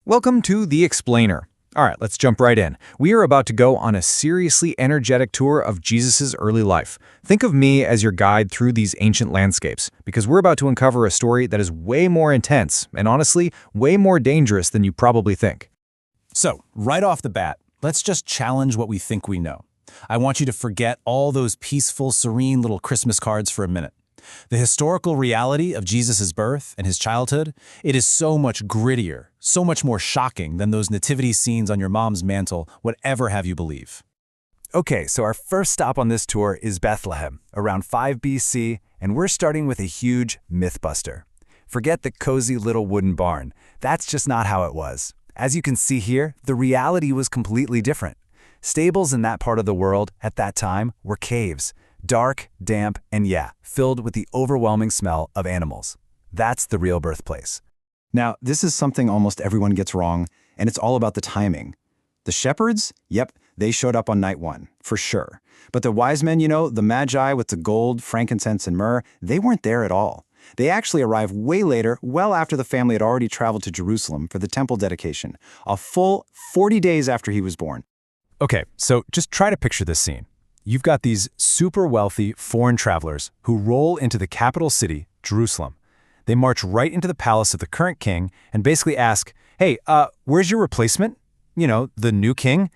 Welcome to The Explainer. All right, let's jump right in. We are about to go on a seriously energetic tour of Jesus' early life. Think of me as your guide through these ancient landscapes, because we're about to uncover a story that is way more intense and honestly, way more dangerous than you probably think. So, right off the bat, let's just challenge what we think we know. I want you to forget all those peaceful, serene little Christmas cards for a minute. The historical reality of Jesus' birth and his childhood, it is so much grittier, so much more shocking than those nativity scenes on your mom's mantle would ever have you believe. Okay, so our first stop on this tour is Bethlehem, around 5 BC, and we're starting with a huge mythbuster. Forget the cozy little wooden barn. That's just not how it was. As you can see here, the reality was completely different. Stables in that part of the world at that time were caves. Dark, damp, and filled with the overwhelming smell of animals. That's the real birthplace. Now, this is something almost everyone gets wrong, and it's all about the timing. The shepherds? Yep, they showed up on night one, for sure. But the wise men, the Magi with the gold, frankincense, and myrrh, they weren't there at all. They actually arrived way later, well after the family had already traveled to Jerusalem for the temple dedication, a full 40 days after he was born. Okay, so just try to picture this scene. You've got these super wealthy foreign travelers who roll into the capital city, Jerusalem. They march right into the palace of the current king and basically ask, hey, where's your replacement? The new king?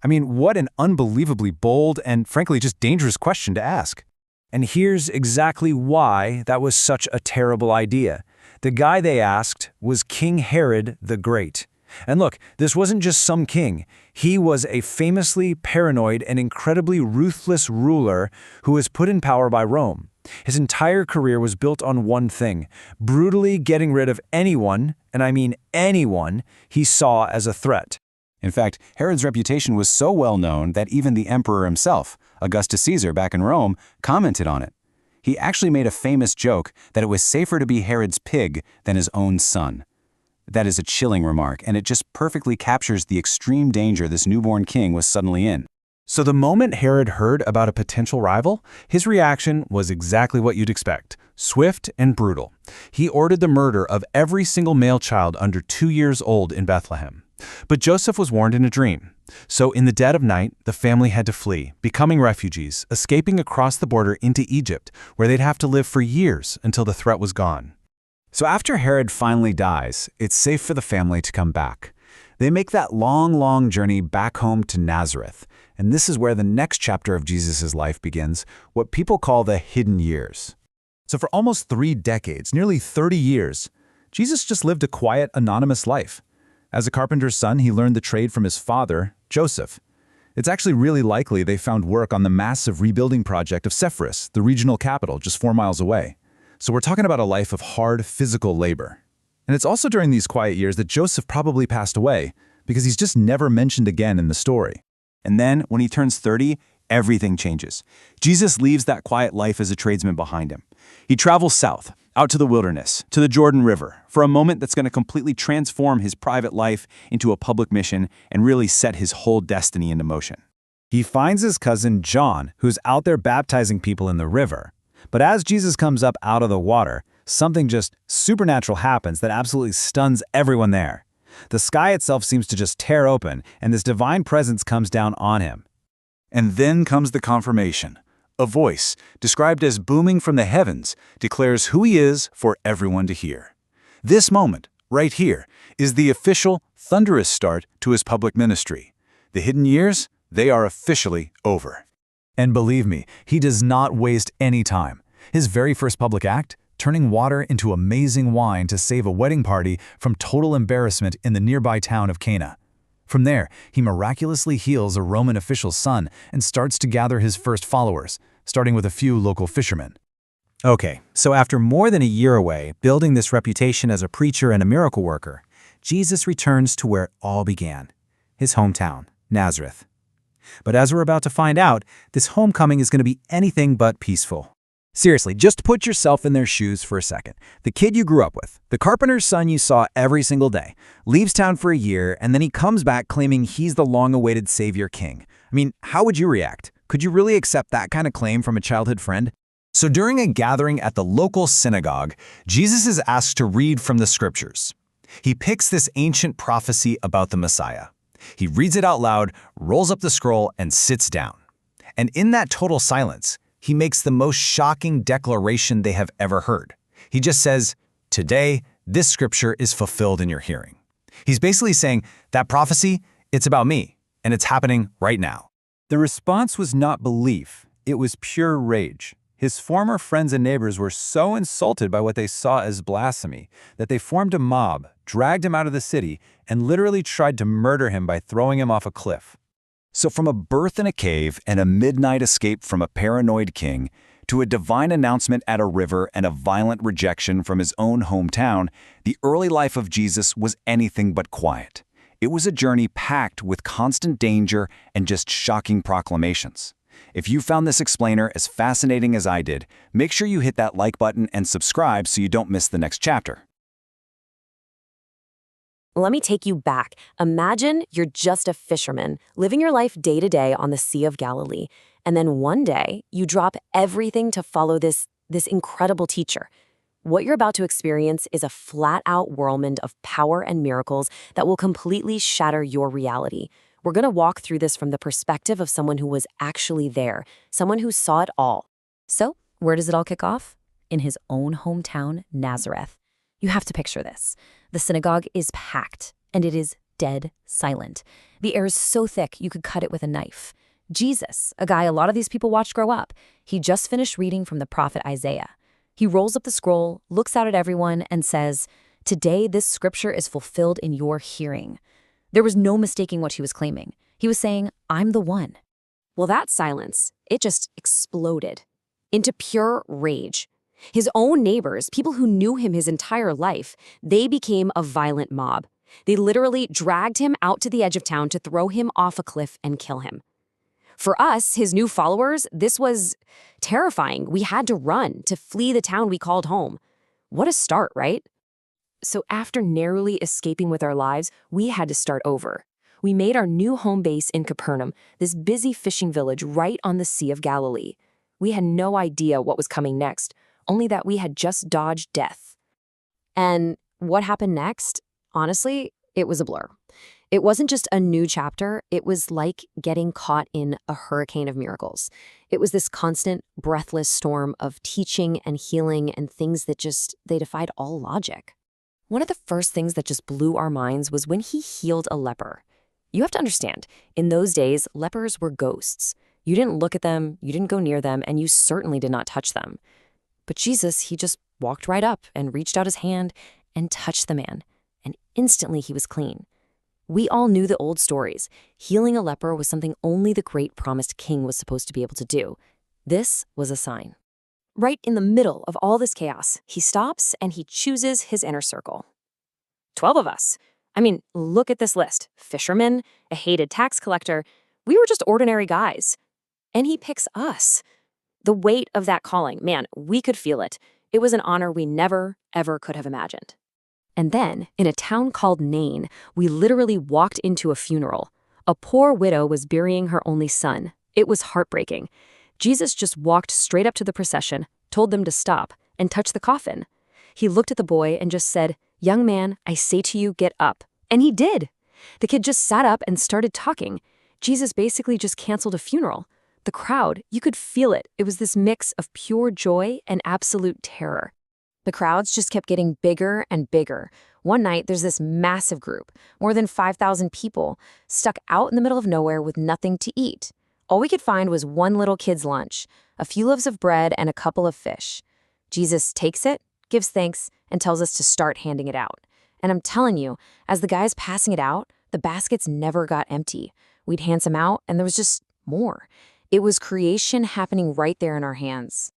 I mean, what an unbelievably bold and frankly just dangerous question to ask. And here's exactly why that was such a terrible idea. The guy they asked was King Herod the Great. And look, this wasn't just some king. He was a famously paranoid and incredibly ruthless ruler who was put in power by Rome. His entire career was built on one thing, brutally getting rid of anyone, and I mean anyone, he saw as a threat. In fact, Herod's reputation was so well known that even the emperor himself, Augustus Caesar back in Rome, commented on it. He actually made a famous joke that it was safer to be Herod's pig than his own son. That is a chilling remark, and it just perfectly captures the extreme danger this newborn king was suddenly in. So the moment Herod heard about a potential rival, his reaction was exactly what you'd expect, swift and brutal. He ordered the murder of every single male child under 2 years old in Bethlehem. But Joseph was warned in a dream. So in the dead of night, the family had to flee, becoming refugees, escaping across the border into Egypt, where they'd have to live for years until the threat was gone. So after Herod finally dies, it's safe for the family to come back. They make that long journey back home to Nazareth, and this is where the next chapter of Jesus' life begins, what people call the hidden years. So for almost 3 decades, nearly 30 years, Jesus just lived a quiet, anonymous life. As a carpenter's son, he learned the trade from his father, Joseph. It's actually really likely they found work on the massive rebuilding project of Sepphoris, the regional capital just 4 miles away. So we're talking about a life of hard physical labor. And it's also during these quiet years that Joseph probably passed away, because he's just never mentioned again in the story. And then, when he turns 30, everything changes. Jesus leaves that quiet life as a tradesman behind him. He travels south, out to the wilderness, to the Jordan River, for a moment that's going to completely transform his private life into a public mission and really set his whole destiny into motion. He finds his cousin John, who's out there baptizing people in the river. But as Jesus comes up out of the water, something just supernatural happens that absolutely stuns everyone there. The sky itself seems to just tear open, and this divine presence comes down on him. And then comes the confirmation. A voice, described as booming from the heavens, declares who he is for everyone to hear. This moment, right here, is the official, thunderous start to his public ministry. The hidden years, they are officially over. And believe me, he does not waste any time. His very first public act, turning water into amazing wine to save a wedding party from total embarrassment in the nearby town of Cana. From there, he miraculously heals a Roman official's son and starts to gather his first followers, starting with a few local fishermen. Okay, so after more than a year away, building this reputation as a preacher and a miracle worker, Jesus returns to where it all began, his hometown, Nazareth. But as we're about to find out, this homecoming is going to be anything but peaceful. Seriously, just put yourself in their shoes for a second. The kid you grew up with, the carpenter's son you saw every single day, leaves town for a year, and then he comes back claiming he's the long-awaited savior king. I mean, how would you react? Could you really accept that kind of claim from a childhood friend? So during a gathering at the local synagogue, Jesus is asked to read from the scriptures. He picks this ancient prophecy about the Messiah. He reads it out loud, rolls up the scroll, and sits down. And in that total silence, he makes the most shocking declaration they have ever heard. He just says, "Today, this scripture is fulfilled in your hearing." He's basically saying, that prophecy, it's about me, and it's happening right now. The response was not belief, it was pure rage. His former friends and neighbors were so insulted by what they saw as blasphemy that they formed a mob, dragged him out of the city, and literally tried to murder him by throwing him off a cliff. So from a birth in a cave and a midnight escape from a paranoid king, to a divine announcement at a river and a violent rejection from his own hometown, the early life of Jesus was anything but quiet. It was a journey packed with constant danger and just shocking proclamations. If you found this explainer as fascinating as I did, make sure you hit that like button and subscribe so you don't miss the next chapter. Let me take you back. Imagine you're just a fisherman, living your life day to day on the Sea of Galilee, and then one day you drop everything to follow this incredible teacher. What you're about to experience is a flat-out whirlwind of power and miracles that will completely shatter your reality. We're going to walk through this from the perspective of someone who was actually there, someone who saw it all. So, where does it all kick off? In his own hometown, Nazareth. You have to picture this. The synagogue is packed, and it is dead silent. The air is so thick you could cut it with a knife. Jesus, a guy a lot of these people watched grow up, he just finished reading from the prophet Isaiah. He rolls up the scroll, looks out at everyone, and says, "Today this scripture is fulfilled in your hearing." There was no mistaking what he was claiming. He was saying, "I'm the one." Well, that silence, it just exploded into pure rage. His own neighbors, people who knew him his entire life, they became a violent mob. They literally dragged him out to the edge of town to throw him off a cliff and kill him. For us, his new followers, this was terrifying. We had to run, to flee the town we called home. What a start, right? So after narrowly escaping with our lives, we had to start over. We made our new home base in Capernaum, this busy fishing village right on the Sea of Galilee. We had no idea what was coming next, only that we had just dodged death. And what happened next? Honestly, it was a blur. It wasn't just a new chapter, it was like getting caught in a hurricane of miracles. It was this constant, breathless storm of teaching and healing and things that they defied all logic. One of the first things that just blew our minds was when he healed a leper. You have to understand, in those days, lepers were ghosts. You didn't look at them, you didn't go near them, and you certainly did not touch them. But Jesus, he just walked right up and reached out his hand and touched the man, and instantly he was clean. We all knew the old stories. Healing a leper was something only the great promised king was supposed to be able to do. This was a sign. Right in the middle of all this chaos, he stops and he chooses his inner circle. 12 of us. I mean, look at this list. Fishermen, a hated tax collector. We were just ordinary guys. And he picks us. The weight of that calling, man, we could feel it. It was an honor we never, ever could have imagined. And then, in a town called Nain, we literally walked into a funeral. A poor widow was burying her only son. It was heartbreaking. Jesus just walked straight up to the procession, told them to stop, and touch the coffin. He looked at the boy and just said, "Young man, I say to you, get up." And he did. The kid just sat up and started talking. Jesus basically just canceled a funeral. The crowd, you could feel it. It was this mix of pure joy and absolute terror. The crowds just kept getting bigger and bigger. One night, there's this massive group, more than 5,000 people, stuck out in the middle of nowhere with nothing to eat. All we could find was one little kid's lunch, a few loaves of bread and a couple of fish. Jesus takes it, gives thanks, and tells us to start handing it out. And I'm telling you, as the guy's passing it out, the baskets never got empty. We'd hand some out, and there was just more. It was creation happening right there in our hands.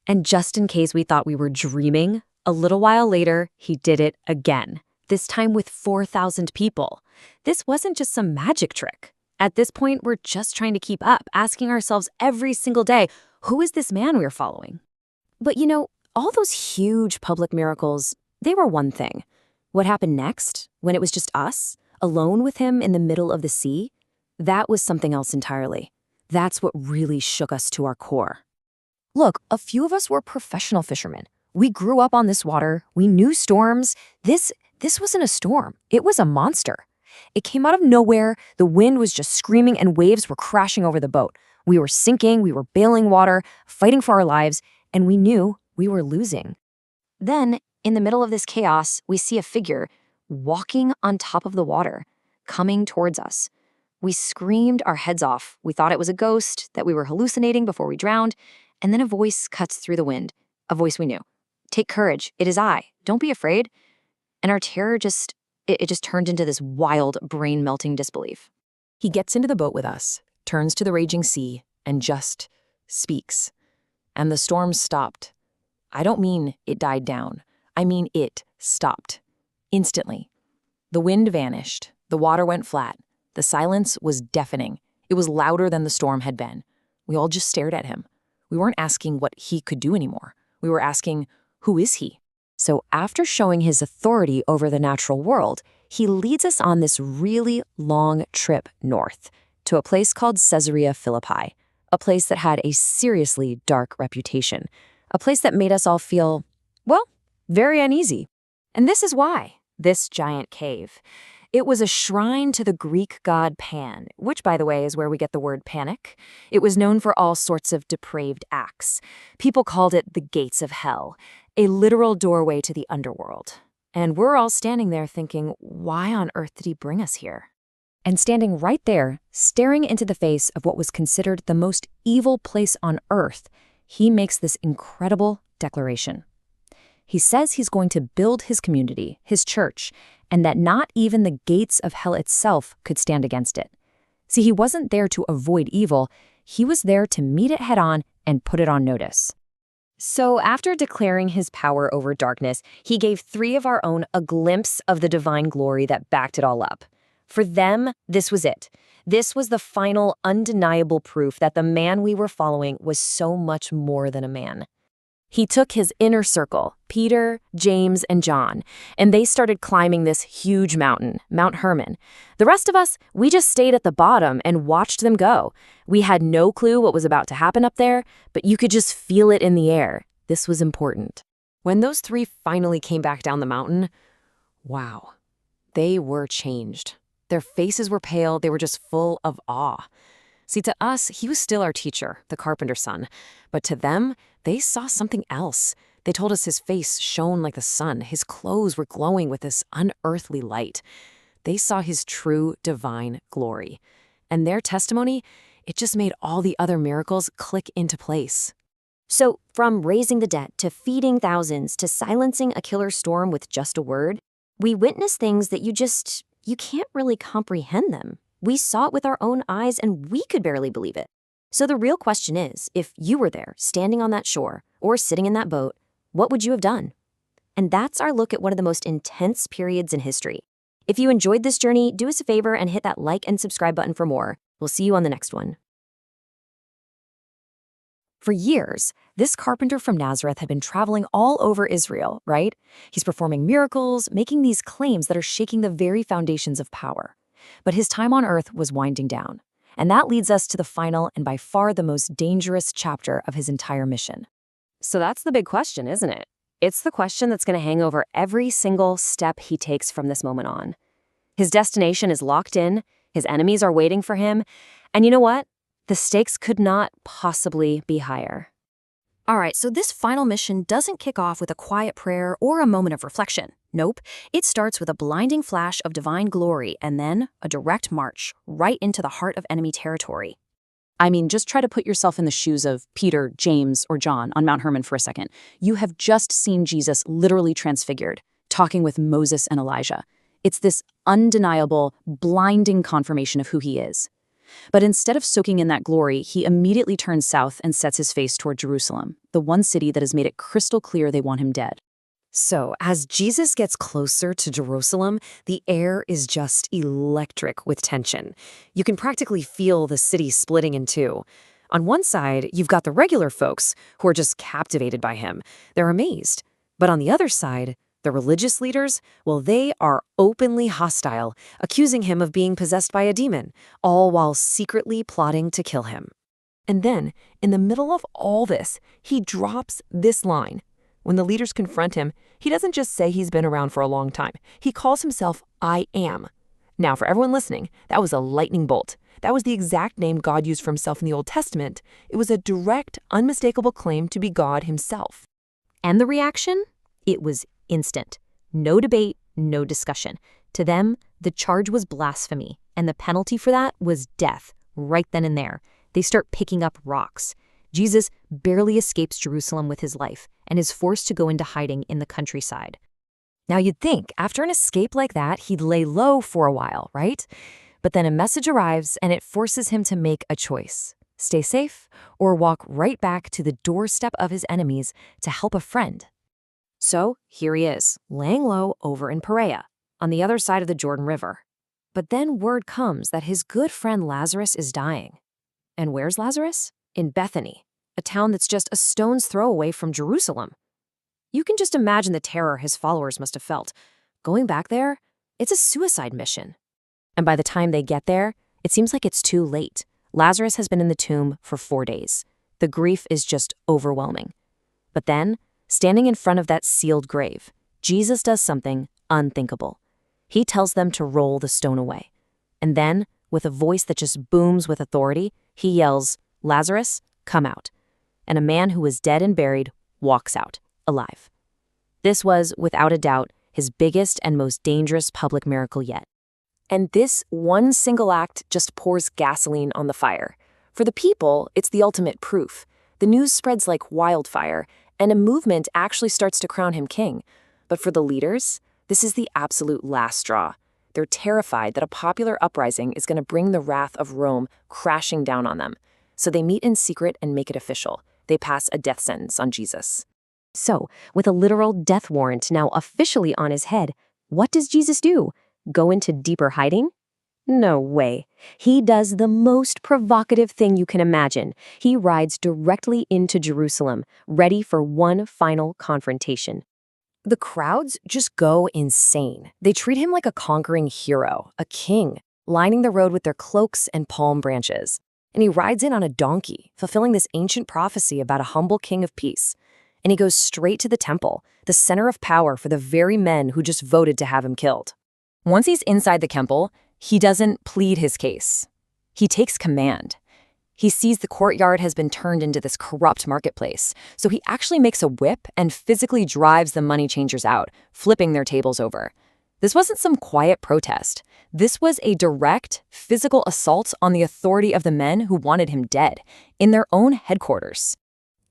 And just in case we thought we were dreaming, a little while later, he did it again, this time with 4,000 people. This wasn't just some magic trick. At this point, we're just trying to keep up, asking ourselves every single day, who is this man we're following? But you know, all those huge public miracles, they were one thing. What happened next, when it was just us, alone with him in the middle of the sea, that was something else entirely. That's what really shook us to our core. Look, a few of us were professional fishermen. We grew up on this water. We knew storms. This this wasn't a storm. It was a monster. It came out of nowhere. The wind was just screaming and waves were crashing over the boat. We were sinking, we were bailing water, fighting for our lives, and we knew we were losing. Then, in the middle of this chaos, we see a figure walking on top of the water, coming towards us. We screamed our heads off. We thought it was a ghost, that we were hallucinating before we drowned, and then a voice cuts through the wind, a voice we knew. Take courage, it is I. Don't be afraid. And our terror just turned into this wild, brain-melting disbelief. He gets into the boat with us, turns to the raging sea, and just speaks. And the storm stopped. I don't mean it died down. I mean it stopped. Instantly. The wind vanished. The water went flat. The silence was deafening. It was louder than the storm had been. We all just stared at him. We weren't asking what he could do anymore. We were asking, who is he? So after showing his authority over the natural world, he leads us on this really long trip north to a place called Caesarea Philippi, a place that had a seriously dark reputation, a place that made us all feel, well, very uneasy. And this is why, this giant cave. It was a shrine to the Greek god Pan, which, by the way, is where we get the word panic. It was known for all sorts of depraved acts. People called it the gates of hell, a literal doorway to the underworld. And we're all standing there thinking, why on earth did he bring us here? And standing right there, staring into the face of what was considered the most evil place on earth, he makes this incredible declaration. He says he's going to build his community, his church, and that not even the gates of hell itself could stand against it. See, he wasn't there to avoid evil. He was there to meet it head on and put it on notice. So after declaring his power over darkness, he gave 3 of our own a glimpse of the divine glory that backed it all up. For them, this was it. This was the final, undeniable proof that the man we were following was so much more than a man. He took his inner circle, Peter, James, and John, and they started climbing this huge mountain, Mount Hermon. The rest of us, we just stayed at the bottom and watched them go. We had no clue what was about to happen up there, but you could just feel it in the air. This was important. When those 3 finally came back down the mountain, wow, they were changed. Their faces were pale, they were just full of awe. See, to us, he was still our teacher, the carpenter's son. But to them, they saw something else. They told us his face shone like the sun. His clothes were glowing with this unearthly light. They saw his true divine glory. And their testimony, it just made all the other miracles click into place. So, from raising the dead to feeding thousands to silencing a killer storm with just a word, we witnessed things that you can't really comprehend them. We saw it with our own eyes and we could barely believe it. So the real question is, if you were there, standing on that shore, or sitting in that boat, what would you have done? And that's our look at one of the most intense periods in history. If you enjoyed this journey, do us a favor and hit that like and subscribe button for more. We'll see you on the next one. For years, this carpenter from Nazareth had been traveling all over Israel, right? He's performing miracles, making these claims that are shaking the very foundations of power. But his time on earth was winding down. And that leads us to the final and by far the most dangerous chapter of his entire mission. So that's the big question, isn't it? It's the question that's going to hang over every single step he takes from this moment on. His destination is locked in, his enemies are waiting for him, and you know what? The stakes could not possibly be higher. All right, so this final mission doesn't kick off with a quiet prayer or a moment of reflection. Nope, it starts with a blinding flash of divine glory and then a direct march right into the heart of enemy territory. I mean, just try to put yourself in the shoes of Peter, James, or John on Mount Hermon for a second. You have just seen Jesus literally transfigured, talking with Moses and Elijah. It's this undeniable, blinding confirmation of who he is. But instead of soaking in that glory, he immediately turns south and sets his face toward Jerusalem, the one city that has made it crystal clear they want him dead. So, as Jesus gets closer to Jerusalem, the air is just electric with tension. You can practically feel the city splitting in two. On one side, you've got the regular folks who are just captivated by him. They're amazed. But on the other side, the religious leaders, well, they are openly hostile, accusing him of being possessed by a demon, all while secretly plotting to kill him. And then, in the middle of all this, he drops this line. When the leaders confront him, he doesn't just say he's been around for a long time. He calls himself I am. Now, for everyone listening, that was a lightning bolt. That was the exact name God used for himself in the Old Testament. It was a direct, unmistakable claim to be God himself. And the reaction? It was instant. No debate, no discussion. To them, the charge was blasphemy, and the penalty for that was death, right then and there. They start picking up rocks. Jesus barely escapes Jerusalem with his life and is forced to go into hiding in the countryside. Now you'd think, after an escape like that, he'd lay low for a while, right? But then a message arrives and it forces him to make a choice. Stay safe or walk right back to the doorstep of his enemies to help a friend. So here he is, laying low over in Perea, on the other side of the Jordan River. But then word comes that his good friend Lazarus is dying. And where's Lazarus? In Bethany, a town that's just a stone's throw away from Jerusalem. You can just imagine the terror his followers must have felt. Going back there, it's a suicide mission. And by the time they get there, it seems like it's too late. Lazarus has been in the tomb for 4 days. The grief is just overwhelming. But then, standing in front of that sealed grave, Jesus does something unthinkable. He tells them to roll the stone away. And then, with a voice that just booms with authority, he yells, "Lazarus, come out." And a man who was dead and buried walks out, alive. This was, without a doubt, his biggest and most dangerous public miracle yet. And this one single act just pours gasoline on the fire. For the people, it's the ultimate proof. The news spreads like wildfire, and a movement actually starts to crown him king. But for the leaders, this is the absolute last straw. They're terrified that a popular uprising is going to bring the wrath of Rome crashing down on them. So they meet in secret and make it official. They pass a death sentence on Jesus. So, with a literal death warrant now officially on his head, what does Jesus do? Go into deeper hiding? No way. He does the most provocative thing you can imagine. He rides directly into Jerusalem, ready for one final confrontation. The crowds just go insane. They treat him like a conquering hero, a king, lining the road with their cloaks and palm branches. And he rides in on a donkey, fulfilling this ancient prophecy about a humble king of peace. And he goes straight to the temple, the center of power for the very men who just voted to have him killed. Once he's inside the temple, he doesn't plead his case. He takes command. He sees the courtyard has been turned into this corrupt marketplace, so he actually makes a whip and physically drives the money changers out, flipping their tables over. This wasn't some quiet protest. This was a direct, physical assault on the authority of the men who wanted him dead, in their own headquarters.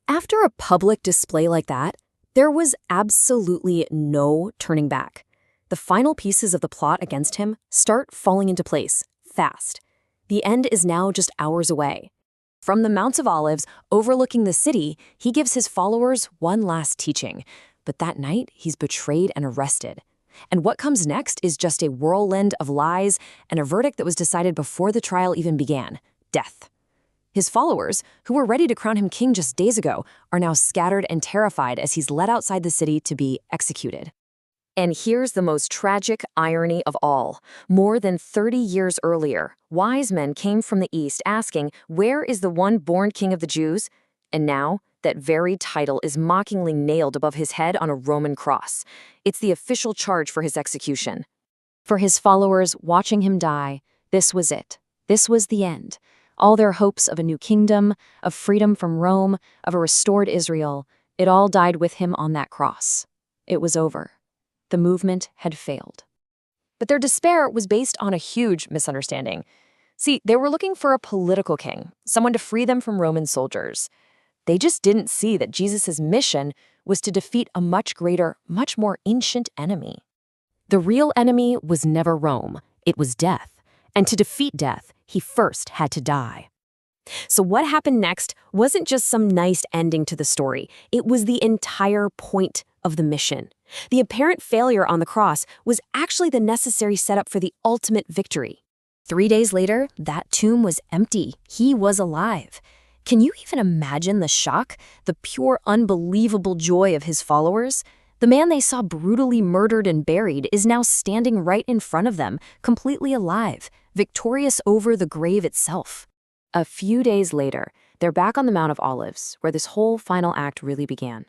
After a public display like that, there was absolutely no turning back. The final pieces of the plot against him start falling into place, fast. The end is now just hours away. From the Mount of Olives overlooking the city, he gives his followers one last teaching. But that night, he's betrayed and arrested. And what comes next is just a whirlwind of lies and a verdict that was decided before the trial even began: death. His followers, who were ready to crown him king just days ago, are now scattered and terrified as he's led outside the city to be executed. And here's the most tragic irony of all. More than 30 years earlier, wise men came from the east asking, "Where is the one born king of the Jews?" And now, that very title is mockingly nailed above his head on a Roman cross. It's the official charge for his execution. For his followers watching him die, this was it. This was the end. All their hopes of a new kingdom, of freedom from Rome, of a restored Israel, it all died with him on that cross. It was over. The movement had failed. But their despair was based on a huge misunderstanding. See, they were looking for a political king, someone to free them from Roman soldiers. They just didn't see that Jesus' mission was to defeat a much greater, much more ancient enemy. The real enemy was never Rome, it was death. And to defeat death, he first had to die. So what happened next wasn't just some nice ending to the story. It was the entire point of the mission. The apparent failure on the cross was actually the necessary setup for the ultimate victory. 3 days later, that tomb was empty. He was alive. Can you even imagine the shock, the pure, unbelievable joy of his followers? The man they saw brutally murdered and buried is now standing right in front of them, completely alive, victorious over the grave itself. A few days later, they're back on the Mount of Olives, where this whole final act really began.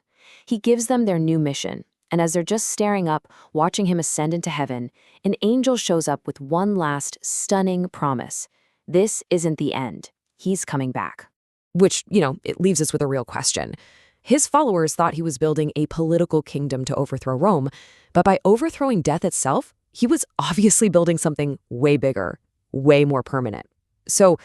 He gives them their new mission, and as they're just staring up, watching him ascend into heaven, an angel shows up with one last stunning promise. This isn't the end. He's coming back. Which, it leaves us with a real question. His followers thought he was building a political kingdom to overthrow Rome, but by overthrowing death itself, he was obviously building something way bigger, way more permanent. So,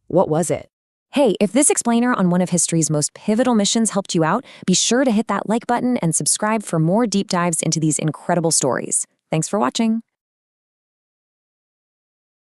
what was it? Hey, if this explainer on one of history's most pivotal missions helped you out, be sure to hit that like button and subscribe for more deep dives into these incredible stories. Thanks for watching.